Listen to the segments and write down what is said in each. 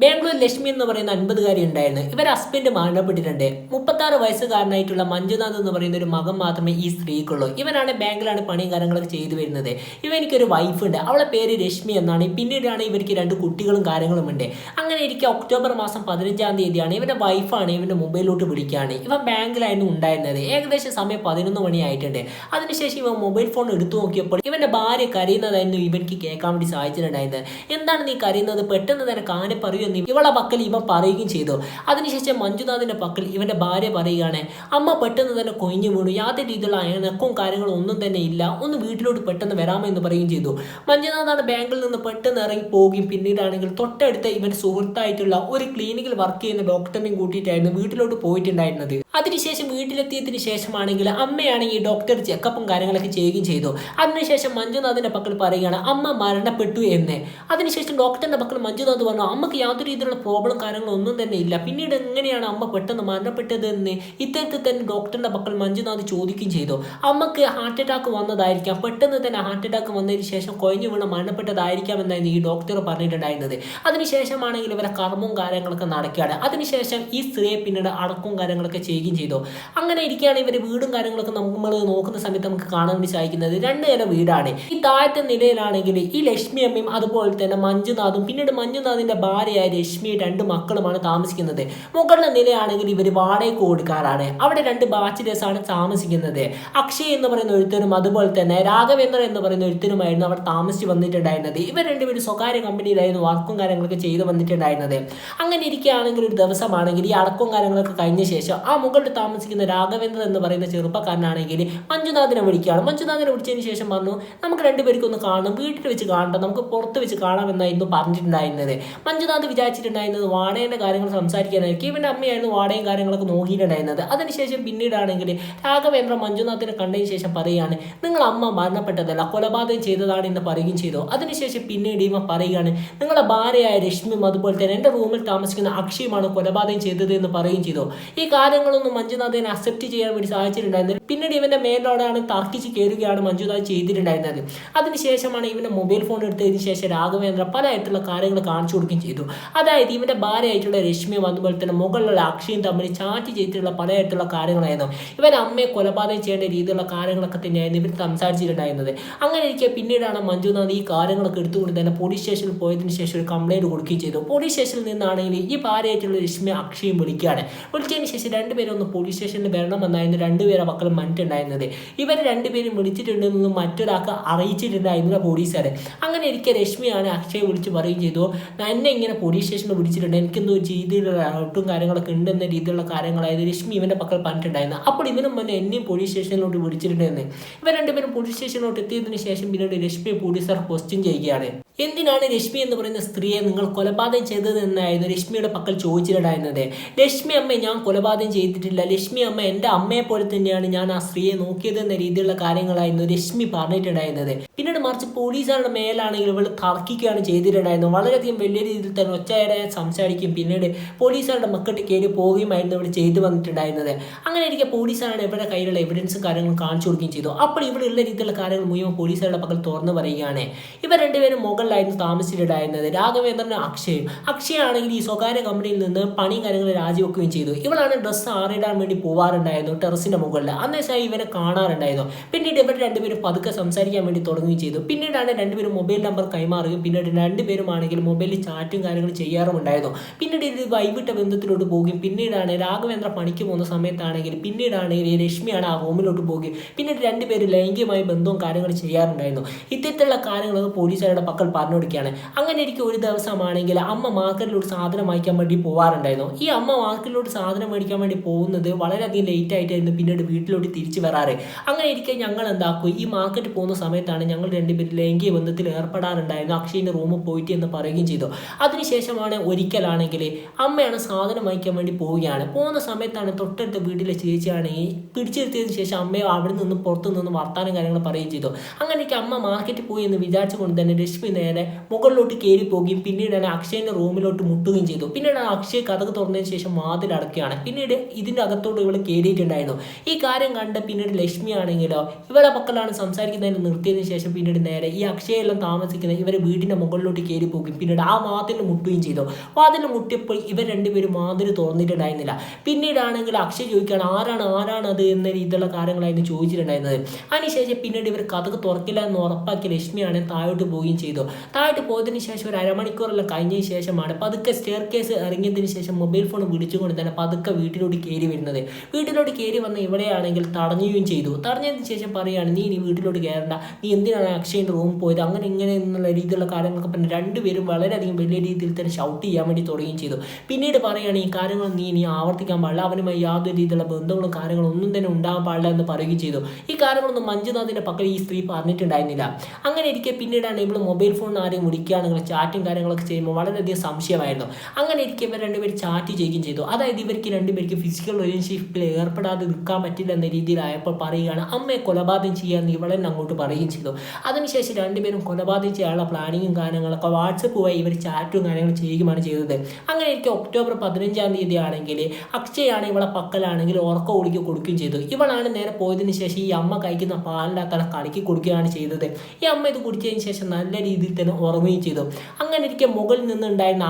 ബാംഗ്ലൂർ ലക്ഷ്മി എന്ന് പറയുന്ന 50-കാരി ഉണ്ടായിരുന്നു. ഇവർ ഹസ്ബൻഡ് മരണപ്പെട്ടിട്ടുണ്ട്. 36 വയസ്സുകാരനായിട്ടുള്ള മഞ്ജുനാഥ് എന്ന് പറയുന്ന ഒരു മകൻ മാത്രമേ ഈ സ്ത്രീക്കുള്ളൂ. ഇവനാണ് ബാങ്കിലാണ് പണിയും കാര്യങ്ങളൊക്കെ ചെയ്തു വരുന്നത്. ഇവനിക്കൊരു വൈഫ് ഉണ്ട്, അവളെ പേര് രശ്മി എന്നാണ്. പിന്നീടാണ് ഇവർക്ക് 2 കുട്ടികളും കാര്യങ്ങളും ഉണ്ട്. അങ്ങനെ ഇരിക്കെ ഒക്ടോബർ മാസം 15-ാം തീയതിയാണ് ഇവന്റെ വൈഫാണ് ഇവന്റെ മൊബൈലിലോട്ട് വിളിക്കുകയാണ്. ഇവൻ ബാങ്കിലായിരുന്നു ഉണ്ടായിരുന്നത്. ഏകദേശം സമയം 11 മണിയായിട്ടുണ്ട്. അതിനുശേഷം ഇവൻ മൊബൈൽ ഫോൺ എടുത്തു നോക്കിയപ്പോൾ ഇവന്റെ ഭാര്യ കരയുന്നതായിരുന്നു ഇവർക്ക് കേൾക്കാൻ വേണ്ടി സാധിച്ചിട്ടുണ്ടായിരുന്നത്. എന്താണ് നീ കരയുന്നത്, പെട്ടെന്ന് തന്നെ കാര്യം പറയൂ എന്ന് ഇവളെ പക്കൽ ഇവൻ പറയുകയും ചെയ്തു. അതിനുശേഷം മഞ്ജുനാഥിന്റെ പക്കൽ ഇവന്റെ ഭാര്യ പറയുകയാണ്, അമ്മ പെട്ടെന്ന് തന്നെ കൊഴിഞ്ഞു വീണു, യാതൊരു രീതിയിലുള്ള അനക്കവും കാര്യങ്ങളും ഒന്നും തന്നെ ഇല്ല, ഒന്ന് വീട്ടിലോട്ട് പെട്ടെന്ന് വരാമെന്ന് പറയുകയും ചെയ്തു. മഞ്ജുനാഥാണ് ബാങ്കിൽ നിന്ന് പെട്ടെന്ന് ഇറങ്ങി പോവുകയും പിന്നീടാണെങ്കിൽ തൊട്ടടുത്ത ഇവന്റെ സുഹൃത്തായിട്ടുള്ള ഒരു ക്ലിനിക്കിൽ വർക്ക് ചെയ്യുന്ന ഡോക്ടറിനെയും കൂട്ടിയിട്ടായിരുന്നു വീട്ടിലോട്ട് പോയിട്ടുണ്ടായിരുന്നത്. അതിനുശേഷം വീട്ടിലെത്തിയതിനു ശേഷമാണെങ്കിൽ അമ്മയാണെങ്കിൽ ഡോക്ടർ ചെക്കപ്പും കാര്യങ്ങളൊക്കെ ചെയ്യുകയും ചെയ്തു. അതിനുശേഷം മഞ്ജുനാഥിന്റെ പക്കൽ പറയുകയാണ് അമ്മ മരണപ്പെട്ടു എന്ന്. അതിനുശേഷം ഡോക്ടറിന്റെ പക്കൽ മഞ്ജുനാഥ് പറഞ്ഞു അമ്മക്ക് യാതൊരു രീതിയിലുള്ള പ്രോബ്ലം കാര്യങ്ങളും ഒന്നും തന്നെ ഇല്ല, പിന്നീട് എങ്ങനെയാണ് അമ്മ പെട്ടെന്ന് മരണപ്പെട്ടത് എന്ന് ഇത്തരത്തിൽ തന്നെ ഡോക്ടറിന്റെ പക്കൽ മഞ്ജുനാഥ് ചോദിക്കുകയും ചെയ്തു. അമ്മക്ക് ഹാർട്ട് അറ്റാക്ക് വന്നതായിരിക്കാം, പെട്ടെന്ന് തന്നെ ഹാർട്ട് അറ്റാക്ക് വന്നതിന് ശേഷം കൊഴിഞ്ഞു വീണ് മരണപ്പെട്ടതായിരിക്കാം എന്നായിരുന്നു ഈ ഡോക്ടർ പറഞ്ഞിട്ടുണ്ടായിരുന്നത്. അതിനുശേഷമാണെങ്കിൽ ഇവരെ കർമ്മവും കാര്യങ്ങളൊക്കെ നടക്കുകയാണ്. അതിനുശേഷം ഈ സ്ത്രീയെ പിന്നീട് അടക്കവും കാര്യങ്ങളൊക്കെ ചെയ്യുകയും ചെയ്തു. അങ്ങനെ ഇരിക്കുകയാണ് ഇവർ വീടും കാര്യങ്ങളൊക്കെ നമ്മൾ നോക്കുന്ന സമയത്ത് നമുക്ക് കാണാൻ വേണ്ടി സാധിക്കുന്നത് 2 നില വീടാണ്. ഈ താഴത്തെ നിലയിലാണെങ്കിൽ ഈ ലക്ഷ്മി അമ്മയും അതുപോലെ തന്നെ മഞ്ജുനാഥും പിന്നീട് മഞ്ജുനാഥിന്റെ ഭാര്യയായ രശ്മി 2 മക്കളുമാണ് താമസിക്കുന്നത്. മുകളിലെ നിലയാണെങ്കിൽ ഇവർ വാടകയ്ക്ക് കൊടുക്കാറാണ്. അവിടെ 2 ബാച്ചിലേഴ്സ് ആണ് താമസിക്കുന്നത്. അക്ഷയ് എന്ന് പറയുന്ന ഒരുത്തനും അതുപോലെ തന്നെ രാഘവേന്ദ്രൻ എന്ന് പറയുന്ന ഒരുത്തനുമായിരുന്നു അവിടെ താമസിച്ച് വന്നിട്ടുണ്ടായിരുന്നത്. ഇവർ 2 പേരും സ്വകാര്യ കമ്പനിയിലായിരുന്നു വർക്കും കാര്യങ്ങളൊക്കെ ചെയ്ത് വന്നിട്ടുണ്ടായിരുന്നത്. അങ്ങനെ ഇരിക്കുകയാണെങ്കിൽ ഒരു ദിവസമാണെങ്കിൽ ഈ അടക്കവും കാര്യങ്ങളൊക്കെ കഴിഞ്ഞ ശേഷം ആ മുകളിൽ താമസിക്കുന്ന രാഘവേന്ദ്രൻ എന്ന് പറയുന്ന ചെറുപ്പക്കാരനാണെങ്കിൽ മഞ്ജുനാഥിനെ വിളിക്കുകയാണ്. മഞ്ജുനാഥിനെ വിളിച്ചതിന് ശേഷം പറഞ്ഞു നമുക്ക് 2 പേർക്കും ഒന്ന് കാണും, വീട്ടിൽ വെച്ച് കാണണ്ട, നമുക്ക് പുറത്ത് വെച്ച് കാണാമെന്നായിരുന്നു പറഞ്ഞിട്ടുണ്ടായിരുന്നത്. മഞ്ജുനാഥ് വിചാരിച്ചിട്ടുണ്ടായിരുന്നത് വാടകയുടെ കാര്യങ്ങൾ സംസാരിക്കാനായിരിക്കും. ഇവന്റെ അമ്മയായിരുന്നു വാടകയും കാര്യങ്ങളൊക്കെ നോക്കിയിട്ടുണ്ടായിരുന്നത്. അതിനുശേഷം പിന്നീടാണെങ്കിൽ രാഘവേന്ദ്ര മഞ്ജുനാഥിനെ കണ്ടതിന് ശേഷം പറയുകയാണ് നിങ്ങൾ അമ്മ മരണപ്പെട്ടതല്ല, കൊലപാതകം ചെയ്തതാണ് എന്ന് പറയുകയും ചെയ്തു. അതിനുശേഷം പിന്നീട് ഇവ പറയുകയാണ് നിങ്ങളുടെ ഭാര്യയായ രശ്മിയും അതുപോലെ തന്നെ എൻ്റെ റൂമിൽ താമസിക്കുന്ന അക്ഷയുമാണ് കൊലപാതകം ചെയ്തത് എന്ന് പറയുകയും ചെയ്തു. ഈ കാര്യങ്ങളൊന്നും മഞ്ജുനാഥിനെ അക്സെപ്റ്റ് ചെയ്യാൻ വേണ്ടി സാധിച്ചിട്ടുണ്ടായിരുന്നത്. പിന്നീട് ഇവന്റെ മേലോടാണ് തർക്കിച്ച് കയറുകയാണ് മഞ്ജുനാഥ് ചെയ്തിട്ടുണ്ടായിരുന്നത്. അതിനുശേഷമാണ് ഇവന്റെ മൊബൈൽ ഫോൺ എടുത്തതിന് ശേഷം രാഘവേന്ദ്ര പലതായിട്ടുള്ള കാര്യങ്ങൾ കാണിച്ചു കൊടുക്കുകയും ചെയ്തു. അതായത് ഇവന്റെ ഭാര്യയായിട്ടുള്ള രശ്മിയും അതുപോലെ തന്നെ മുകളിലുള്ള അക്ഷയും തമ്മിൽ ചാറ്റ് ചെയ്തിട്ടുള്ള പലതായിട്ടുള്ള കാര്യങ്ങളായിരുന്നു. ഇവൻ അമ്മയെ കൊലപാതകം ചെയ്യേണ്ട രീതിയിലുള്ള കാര്യങ്ങളൊക്കെ തന്നെയായിരുന്നു ഇവർ സംസാരിച്ചിട്ടുണ്ടായിരുന്നത്. അങ്ങനെ ഇരിക്കെ പിന്നീടാണ് മഞ്ജുനാഥ് ഈ കാര്യങ്ങളൊക്കെ എടുത്തുകൊണ്ട് തന്നെ പോലീസ് സ്റ്റേഷനിൽ പോയതിനു ശേഷം ഒരു കംപ്ലൈന്റ് കൊടുക്കുകയും ചെയ്തു. പോലീസ് സ്റ്റേഷനിൽ നിന്നാണെങ്കിൽ ഈ ഭാര്യയായിട്ടുള്ള രശ്മി അക്ഷയും വിളിക്കുകയാണ്. വിളിച്ചതിന് ശേഷം 2 പേരും ഒന്ന് പോലീസ് സ്റ്റേഷനിൽ വരണമെന്നായിരുന്നു 2 പേരെ മക്കളും പറഞ്ഞിട്ടുണ്ടായിരുന്നത്. ഇവർ 2 പേരും വിളിച്ചിട്ടുണ്ടെന്നും മറ്റൊരാൾക്ക് അറിയിച്ചിട്ടുണ്ടായിരുന്നില്ല പോലീസുകാർ. അങ്ങനെ ഇരിക്കെ രശ്മിയാണ് അക്ഷയെ വിളിച്ച് പറയുകയും ചെയ്തു എന്നെ ഇങ്ങനെ പോലീസ് സ്റ്റേഷനിൽ വിളിച്ചിട്ടുണ്ട്, എനിക്കെന്തോ രീതിയിലുള്ള ഔട്ടും കാര്യങ്ങളൊക്കെ ഉണ്ടെന്ന രീതിയിലുള്ള കാര്യങ്ങളായത് രശ്മി ഇവന്റെ പക്കൽ പറഞ്ഞിട്ടുണ്ടായിരുന്നു. അപ്പോൾ ഇവനും മുന്നേ എന്നെയും പോലീസ് സ്റ്റേഷനിലോട്ട് വിളിച്ചിട്ടുണ്ടെന്ന്. ഇവർ 2 പേരും പോലീസ് സ്റ്റേഷനിലോട്ട് എത്തിയതിനു ശേഷം പിന്നീട് രശ്മിയെ പോലീസുകാർ ക്വസ്റ്റ്യൻ ചെയ്യുകയാണ്. എന്തിനാണ് രശ്മി എന്ന് പറയുന്ന സ്ത്രീയെ നിങ്ങൾ കൊലപാതകം ചെയ്തത് എന്നായിരുന്നു രശ്മിയുടെ പക്കൽ ചോദിച്ചിട്ടുണ്ടായിരുന്നത്. ലക്ഷ്മി അമ്മ ഞാൻ കൊലപാതകം ചെയ്തിട്ടില്ല, ലക്ഷ്മി അമ്മ എൻ്റെ അമ്മയെ പോലെ തന്നെയാണ് ഞാൻ ആ സ്ത്രീയെ നോക്കിയത് എന്ന രീതിയിലുള്ള കാര്യങ്ങളായിരുന്നു രശ്മി പറഞ്ഞിട്ടുണ്ടായിരുന്നത്. പിന്നീട് മറിച്ച് പോലീസുകാരുടെ മേലാണെങ്കിൽ ഇവൾ തർക്കിക്കുകയാണ് ചെയ്തിട്ടുണ്ടായിരുന്നത്. വളരെയധികം വലിയ രീതിയിൽ തന്നെ ഒച്ചയായി സംസാരിക്കും പിന്നീട് പോലീസുകാരുടെ മക്കട്ട് കയറി പോവുകയുമായിരുന്നു ഇവിടെ ചെയ്തു വന്നിട്ടുണ്ടായിരുന്നത്. അങ്ങനെ ഇരിക്കെ പോലീസാണ് ഇവരുടെ കയ്യിലുള്ള എവിഡൻസും കാര്യങ്ങളും കാണിച്ചു കൊടുക്കുകയും ചെയ്തു. അപ്പോൾ ഇവിടെ ഉള്ള രീതിയിലുള്ള കാര്യങ്ങൾ മുഴുവൻ പോലീസുകാരുടെ പക്കൽ തുറന്നു പറയുകയാണ്. ഇവർ 2 പേരും മുകളിലായിരുന്നു താമസിച്ചിട്ടുണ്ടായിരുന്നത്. രാഘവേന്ദ്രനും അക്ഷയാണെങ്കിൽ ഈ സ്വകാര്യ കമ്പനിയിൽ നിന്ന് പണിയും കാര്യങ്ങൾ രാജിവെക്കുകയും ചെയ്തു. ഇവളാണ് ഡ്രസ്സ് ആറിടാൻ വേണ്ടി പോവാറുണ്ടായിരുന്നു ടെറസിന്റെ മുകളിൽ. അന്നേശമായി ഇവനെ കാണാറുണ്ടായിരുന്നു. പിന്നീട് ഇവർ 2 പേരും പതുക്കെ സംസാരിക്കാൻ വേണ്ടി തുടങ്ങുകയും ചെയ്തു. പിന്നീടാണ് 2 പേരും മൊബൈൽ നമ്പർ കൈമാറുകയും പിന്നീട് 2 പേരും ആണെങ്കിൽ മൊബൈലിൽ ചാറ്റും കാര്യങ്ങളും ചെയ്യാറുമുണ്ടായിരുന്നു. പിന്നീട് ഇത് വൈകിട്ട ബന്ധത്തിലോട്ട് പോകുകയും പിന്നീടാണ് രാഘവേന്ദ്ര പണിക്ക് പോകുന്ന സമയത്താണെങ്കിൽ പിന്നീടാണെങ്കിൽ രശ്മിയാണ് ആ റൂമിലോട്ട് പോകുകയും പിന്നീട് 2 പേര് ലൈംഗികമായി ബന്ധവും കാര്യങ്ങളും ചെയ്യാറുണ്ടായിരുന്നു. ഇത്തരത്തിലുള്ള കാര്യങ്ങളൊക്കെ പോലീസുകാരുടെ പക്കൽ പറഞ്ഞു കൊടുക്കുകയാണ്. അങ്ങനെ ഇരിക്കും ഒരു ദിവസമാണെങ്കിൽ അമ്മ മാർക്കറ്റിലോട്ട് സാധനം വാങ്ങിക്കാൻ വേണ്ടി പോവാറുണ്ടായിരുന്നു. ഈ അമ്മ മാർക്കറ്റിലോട്ട് സാധനം മേടിക്കാൻ വേണ്ടി പോകുന്നത് വളരെയധികം ലേറ്റ് ആയിട്ടായിരുന്നു പിന്നീട് വീട്ടിലോട്ട് തിരിച്ചു വരാറ്. അങ്ങനെ ഇരിക്കെ ഞങ്ങൾ എന്താക്കും ഈ മാർക്കറ്റ് പോകുന്ന സമയത്താണ് ഞങ്ങൾ 2 പേര് ലൈംഗിക ബന്ധത്തിൽ ഏർപ്പെടാറുണ്ടായിരുന്നു, അക്ഷയിൻ്റെ റൂമിൽ പോയിട്ട് എന്ന് പറയുകയും ചെയ്തു. അതിനുശേഷമാണ് ഒരിക്കലാണെങ്കിൽ അമ്മയാണ് സാധനം വാങ്ങിക്കാൻ വേണ്ടി പോവുകയാണ്. പോകുന്ന സമയത്താണ് തൊട്ടടുത്ത വീട്ടിലെ ചേച്ചിയാണെങ്കിൽ പിടിച്ചെടുത്തതിന് ശേഷം അമ്മയെ അവിടെ നിന്ന് പുറത്തു നിന്ന് വർത്താനം കാര്യങ്ങൾ പറയുകയും ചെയ്തു. അങ്ങനെ അമ്മ മാർക്കറ്റിൽ പോയി എന്ന് വിചാരിച്ചുകൊണ്ട് തന്നെ രശ്മി നേരെ മുകളിലോട്ട് കയറി പോകുകയും പിന്നീട് അക്ഷയന്റെ റൂമിലോട്ട് മുട്ടുകയും ചെയ്തു. പിന്നീട് അക്ഷയ് കഥക് തുറന്നതിന് ശേഷം വാതിൽ അടക്കുകയാണ്. പിന്നീട് ഇത് ഇതിൻ്റെ അകത്തോട്ട് ഇവൾ കയറിയിട്ടുണ്ടായിരുന്നു. ഈ കാര്യം കണ്ട് പിന്നീട് ലക്ഷ്മി ആണെങ്കിലോ ഇവളെ മക്കളാണ് സംസാരിക്കുന്നതിന് നിർത്തിയതിനു ശേഷം പിന്നീട് നേരെ ഈ അക്ഷയെല്ലാം താമസിക്കുന്ന ഇവരെ വീടിൻ്റെ മുകളിലോട്ട് കയറി പോകും. പിന്നീട് ആ വാതിൽ മുട്ടുകയും ചെയ്തു. വാതിൽ മുട്ടിയപ്പോൾ ഇവർ രണ്ടുപേരും വാതിൽ തുറന്നിട്ടുണ്ടായിരുന്നില്ല. പിന്നീടാണെങ്കിൽ അക്ഷയ് ചോദിക്കുകയാണ് ആരാണ് അത് എന്ന രീതിയിലുള്ള കാര്യങ്ങളായിരുന്നു ചോദിച്ചിട്ടുണ്ടായിരുന്നത്. അതിനുശേഷം പിന്നീട് ഇവർ കഥക്ക് തുറക്കില്ല എന്ന് ഉറപ്പാക്കി ലക്ഷ്മിയാണ് താഴോട്ട് പോവുകയും ചെയ്തു. താഴോട്ട് പോയതിനു ശേഷം ഒരു അരമണിക്കൂറെല്ലാം കഴിഞ്ഞതിന് ശേഷമാണ് പതുക്കെ സ്റ്റെയർ കേസ് ഇറങ്ങിയതിന് ശേഷം മൊബൈൽ ഫോൺ വിളിച്ചുകൊണ്ട് തന്നെ പതുക്കെ വീട്ടിലോട്ട് കയറി വരുന്നത്. വീട്ടിലോട്ട് കയറി വന്ന ഇവിടെയാണെങ്കിൽ തടഞ്ഞുകയും ചെയ്തു. തടഞ്ഞതിന് ശേഷം പറയുകയാണ് നീ വീട്ടിലോട്ട് കയറണ്ട, നീ എന്തിനാണ് അക്ഷയൻ്റെ റൂം പോയത്, അങ്ങനെ ഇങ്ങനെ എന്നുള്ള രീതിയിലുള്ള കാര്യങ്ങളൊക്കെ പറഞ്ഞ് രണ്ടുപേരും വളരെയധികം വലിയ രീതിയിൽ തന്നെ ഷൗട്ട് ചെയ്യാൻ വേണ്ടി തുടങ്ങുകയും ചെയ്തു. പിന്നീട് പറയുകയാണ് ഈ കാര്യങ്ങൾ നീ ഇനി ആവർത്തിക്കാൻ പാടില്ല, അവനുമായി യാതൊരു രീതിയിലുള്ള ബന്ധങ്ങളും കാര്യങ്ങളും ഒന്നും തന്നെ ഉണ്ടാകാൻ പാടില്ല എന്ന് പറയുകയും ചെയ്തു. ഈ കാര്യങ്ങളൊന്നും മഞ്ജുനാഥിൻ്റെ പക്കൽ ഈ സ്ത്രീ പറഞ്ഞിട്ടുണ്ടായിരുന്നില്ല. അങ്ങനെ ഇരിക്കെ പിന്നീടാണ് ഇവിടെ മൊബൈൽ ഫോൺ ആരെയും വിളിക്കുകയാണെങ്കിൽ ചാറ്റും കാര്യങ്ങളൊക്കെ ചെയ്യുമ്പോൾ വളരെയധികം സംശയമായിരുന്നു. അങ്ങനെ ഇരിക്കെ ഇവർ രണ്ടുപേർ ചാറ്റ് ചെയ്യുകയും ചെയ്തു. അതായത് ഇവർക്ക് രണ്ടുപേർക്ക് ഫിസിക്കൽ റിലേഷൻഷിപ്പിൽ ഏർപ്പെടാതെ നിൽക്കാൻ പറ്റില്ല എന്ന രീതിയിലായപ്പോൾ പറയുകയാണ് അമ്മയെ കൊലപാതകം ചെയ്യാമെന്ന് ഇവളെന്നെ അങ്ങോട്ട് പറയുകയും ചെയ്തു. അതിനുശേഷം രണ്ടുപേരും കൊലപാതകം ചെയ്യാനുള്ള പ്ലാനിങ്ങും കാര്യങ്ങളൊക്കെ വാട്സപ്പ് വഴി ഇവർ ചാറ്റും കാര്യങ്ങളും ചെയ്യുകയാണ് ചെയ്തത്. അങ്ങനെ എനിക്ക് ഒക്ടോബർ 15-ാം തീയതി ആണെങ്കിൽ അക്ഷയാണ് ഇവളെ പക്കലാണെങ്കിൽ ഉറക്ക ഒളിക്ക് കൊടുക്കുകയും ചെയ്തു. ഇവളാണ് നേരെ പോയതിനു ശേഷം ഈ അമ്മ കഴിക്കുന്ന പാലിനകത്താണ് കലക്കി കൊടുക്കുകയാണ് ചെയ്തത്. ഈ അമ്മ ഇത് കുടിച്ചതിന് ശേഷം നല്ല രീതിയിൽ തന്നെ ഉറങ്ങുകയും ചെയ്തു. അങ്ങനെ ഇരിക്കെ മുകളിൽ നിന്നുണ്ടായിരുന്ന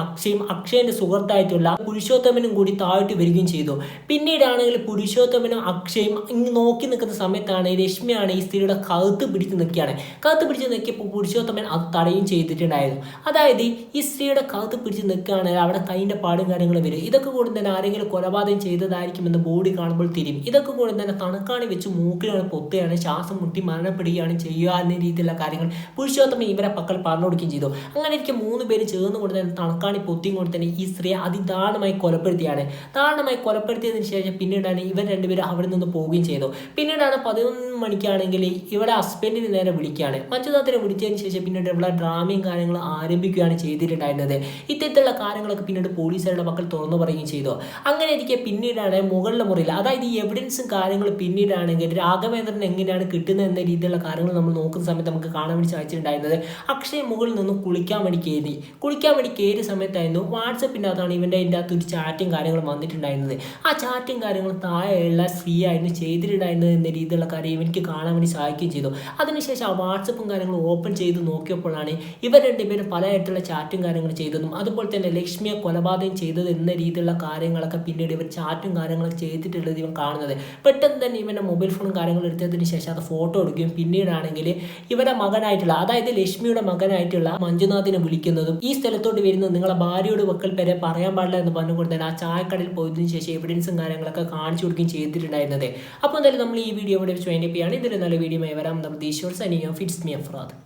അക്ഷയൻ്റെ സുഹൃത്തായിട്ടുള്ള പുരുഷോത്തമനും കൂടി താഴ്ത്തി വരികയും ചെയ്തു. പിന്നീടാണെങ്കിൽ പുരുഷോത്തമനും അക്ഷയും നോക്കി നിൽക്കുന്ന സമയത്താണ് രശ്മിയാണ് ഈ സ്ത്രീയുടെ കഴുത്ത് പിടിച്ച് നിൽക്കുകയാണ്. കഴുത്ത് പിടിച്ച് നിൽക്കിയപ്പോൾ പുരുഷോത്തമൻ അത് തടയുകയും ചെയ്തിട്ടുണ്ടായിരുന്നു. അതായത് ഈ സ്ത്രീയുടെ കഴുത്ത് പിടിച്ച് നിൽക്കുകയാണെങ്കിൽ അവിടെ കൈൻ്റെ പാടും കാര്യങ്ങളും വരും. ഇതൊക്കെ കൂടി തന്നെ ആരെങ്കിലും കൊലപാതകം ചെയ്തതായിരിക്കുമെന്ന് ബോഡി കാണുമ്പോൾ തിരിയും. ഇതൊക്കെ കൂടി തന്നെ തണുക്കാണി വെച്ച് മൂക്കിലാണ് പൊത്തുകയാണ്, ശ്വാസം മുട്ടി മരണപ്പെടുകയാണ് ചെയ്യുക എന്ന രീതിയിലുള്ള കാര്യങ്ങൾ പുരുഷോത്തമൻ ഇവരെ പക്കൽ പറഞ്ഞു കൊടുക്കുകയും ചെയ്തു. അങ്ങനെ എനിക്ക് 3 പേര് ചേർന്ന് കൊണ്ട് തന്നെ തണുക്കാണി പൊത്തിയും കൊണ്ട് തന്നെ ഈ സ്ത്രീയെ അതിദാരുണമായി കൊലപ്പെടുത്തിയാണ്. ദാരുണമായി കൊലപ്പെടുത്തിയതിന് ശേഷം പിന്നീടാണ് ഇവർ രണ്ടുപേരും അവിടെ നിന്ന് പോവുകയും ചെയ്തു. പിന്നീടാണ് 11 മണിക്കാണെങ്കിൽ ഇവിടെ ഹസ്ബൻഡിന് നേരെ വിളിക്കുകയാണ്. മഞ്ജുനാഥിനെ വിളിച്ചതിന് ശേഷം പിന്നീട് ഇവിടെ ഡ്രാമയും കാര്യങ്ങളും ആരംഭിക്കുകയാണ് ചെയ്തിട്ടുണ്ടായിരുന്നത്. ഇത്തരത്തിലുള്ള കാര്യങ്ങളൊക്കെ പിന്നീട് പോലീസുകാരുടെ പക്കൽ തുറന്നു പറയുകയും ചെയ്തു. അങ്ങനെ ഇരിക്കെ പിന്നീടാണ് മുകളിലെ മുറിയിൽ അതായത് ഈ എവിഡൻസും കാര്യങ്ങളും പിന്നീടാണെങ്കിൽ രാഘവേന്ദ്രൻ എങ്ങനെയാണ് കിട്ടുന്നത് എന്ന രീതിയിലുള്ള കാര്യങ്ങൾ നമ്മൾ നോക്കുന്ന സമയത്ത് നമുക്ക് കാണാൻ വേണ്ടി സാധിച്ചിട്ടുണ്ടായിരുന്നത്. അക്ഷയ് മുകളിൽ നിന്ന് കുളിക്കാൻ വേണ്ടി കയറിയ സമയത്തായിരുന്നു വാട്സപ്പിൻ്റെ അകത്താണ് ഇവൻ്റെ അതിൻ്റെ അകത്ത് ഒരു ചാറ്റും കാര്യങ്ങളും വന്നിട്ടുണ്ടായിരുന്നത്. ആ ചാറ്റും കാര്യങ്ങളും താഴെയുള്ള സ്ത്രീ ആയിരുന്നു ചെയ്തിട്ടുണ്ടായിരുന്നത് എന്ന രീതിയിലുള്ള കാര്യം എനിക്ക് കാണാൻ വേണ്ടി സഹായിക്കുകയും ചെയ്തു. അതിനുശേഷം ആ വാട്സപ്പും കാര്യങ്ങളും ഓപ്പൺ ചെയ്ത് നോക്കിയപ്പോഴാണ് ഇവർ രണ്ടുപേരും പലതായിട്ടുള്ള ചാറ്റും കാര്യങ്ങളും ചെയ്തതും അതുപോലെ തന്നെ ലക്ഷ്മിയെ കൊലപാതകം ചെയ്തത് എന്ന രീതിയിലുള്ള കാര്യങ്ങളൊക്കെ പിന്നീട് ഇവർ ചാറ്റും കാര്യങ്ങളൊക്കെ ചെയ്തിട്ടുള്ളത് ഇവൻ കാണുന്നത്. പെട്ടെന്ന് തന്നെ ഇവൻ്റെ മൊബൈൽ ഫോണും കാര്യങ്ങളും എടുത്തതിന് ശേഷം അത് ഫോട്ടോ എടുക്കുകയും പിന്നീടാണെങ്കിൽ ഇവരുടെ മകനായിട്ടുള്ള അതായത് ലക്ഷ്മിയുടെ മകനായിട്ടുള്ള മഞ്ജുനാഥിനെ വിളിക്കുന്നതും ഈ സ്ഥലത്തോട്ട് വരുന്നത് നിങ്ങളെ ഭാര്യയോട് വക്കൽ വരെ പറയാൻ പാടില്ല എന്ന് പറഞ്ഞുകൊണ്ട് തന്നെ ആ ചായക്കടയിൽ പോയതിനു ശേഷം എവിഡൻസും കാര്യങ്ങളൊക്കെ കാണിച്ചു കൊടുക്കുകയും ചെയ്തിട്ടുണ്ടായിരുന്നത്. അപ്പോൾ എന്തായാലും നമ്മൾ ഈ വീഡിയോ ഇവിടെ വെച്ച് വൈൻഡപ്പ് ചെയ്യുകയാണ്. ഇതിൽ നല്ല വീഡിയോ വരാം. നമ്മുടെ ഈശ്വർ സനിയോ ഫിറ്റ്സ് മി അഫ്രാദ്.